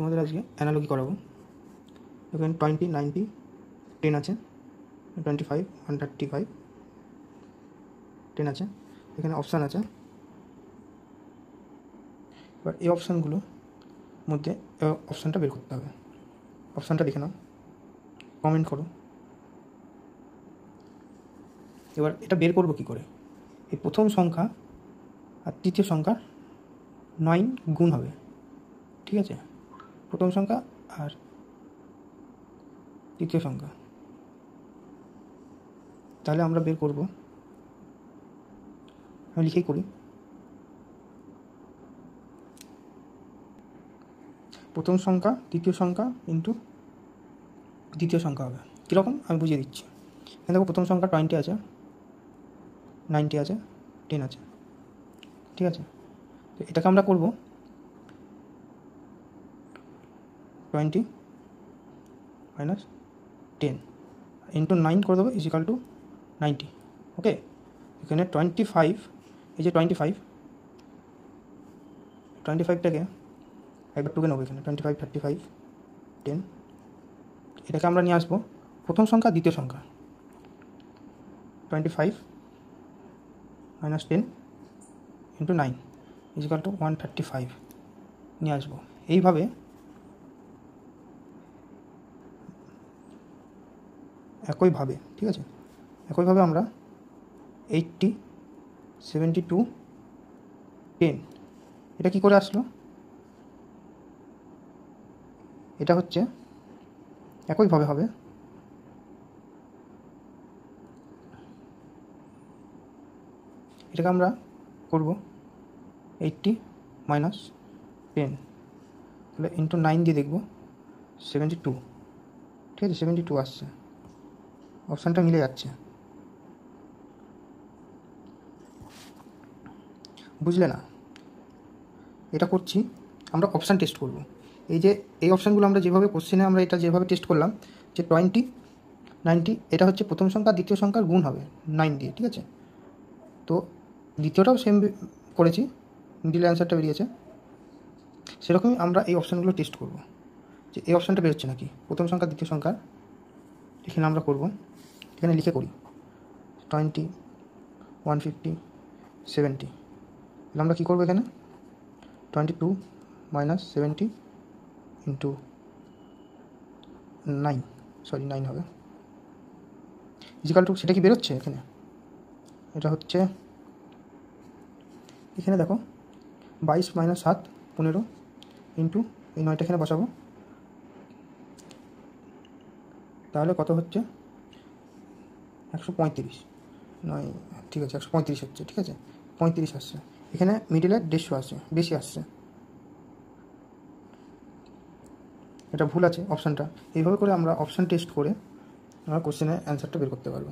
তোমাদের আজকে অ্যানালজি করাবো। এখানে 20, 90, 10 আছে, 25, 135, 10 আছে। এখানে অপশান আছে। এবার এই অপশানগুলোর মধ্যে অপশানটা বের করতে হবে। অপশানটা দেখে নাও, কমেন্ট করো। এবার এটা বের করবো কী করে? এই প্রথম সংখ্যা আর তৃতীয় সংখ্যার 9 গুণ হবে, ঠিক আছে? প্রথম সংখ্যা আর তৃতীয় সংখ্যা, তাহলে আমরা বের করব। আমি লিখেই করি। প্রথম সংখ্যা তৃতীয় সংখ্যা ইন্টু দ্বিতীয় সংখ্যা হবে। কীরকম আমি বুঝিয়ে দিচ্ছি। এখানে দেখো প্রথম সংখ্যা 20 আছে, 90 আছে, 10 আছে, ঠিক আছে? তো এটাকে আমরা করব 20 মাইনাস 10 ইন্টু 9 করে দেবো ইজিক্যাল টু 90। ওকে, এখানে 25, এই যে 25টাকে একবার টুকে নেবো। এখানে 25, 35, 10, এটাকে আমরা নিয়ে আসবো প্রথম সংখ্যা দ্বিতীয় সংখ্যা। 25 মাইনাস 10 ইন্টু 9 ইজিক্যাল টু 135 নিয়ে আসবো। এইভাবে একইভাবে, ঠিক আছে, একইভাবে আমরা 80, 72, 10 এটা কী করে আসলো? এটা হচ্ছে একইভাবে হবে এটাকে আমরা করব 80 মাইনাস 10, তাহলে ইন্টু 9 দিয়ে দেখব 72, ঠিক আছে? 72 আসছে, অপশানটা মিলে যাচ্ছে। বুঝলে না? এটা করছি আমরা অপশান টেস্ট করব। এই অপশানগুলো আমরা যেভাবে কোশ্চেনে আমরা এটা যেভাবে টেস্ট করলাম, যে 20, 90 এটা হচ্ছে প্রথম সংখ্যা দ্বিতীয় সংখ্যার গুণ হবে 9 দিয়ে, ঠিক আছে? তো দ্বিতীয়টাও সেম করেছি, মিডিল অ্যান্সারটা বেরিয়েছে। সেরকমই আমরা এই অপশানগুলো টেস্ট করব, যে এই অপশানটা বেরোচ্ছে নাকি। প্রথম সংখ্যা দ্বিতীয় সংখ্যার এখানে আমরা করব, এখানে লিখে করি 20, 150, 70। তাহলে আমরা কী করবো? এখানে 22 মাইনাস 70 ইন্টু 9 হবে ইজিক্যাল টু, সেটা কি বেরোচ্ছে এখানে? এটা হচ্ছে, এখানে দেখো 22 মাইনাস 7, 15 ইন্টু এই 9টা এখানে বসাবো, তাহলে কত হচ্ছে? 135, 9, ঠিক আছে, 135 হচ্ছে, ঠিক আছে? 35 আসছে। এখানে মিডিলে 150 আসছে, বেশি আসছে, এটা ভুল আছে অপশানটা। এইভাবে করে আমরা অপশান টেস্ট করে আমরা কোশ্চেনের অ্যান্সারটা বের করতে পারবো।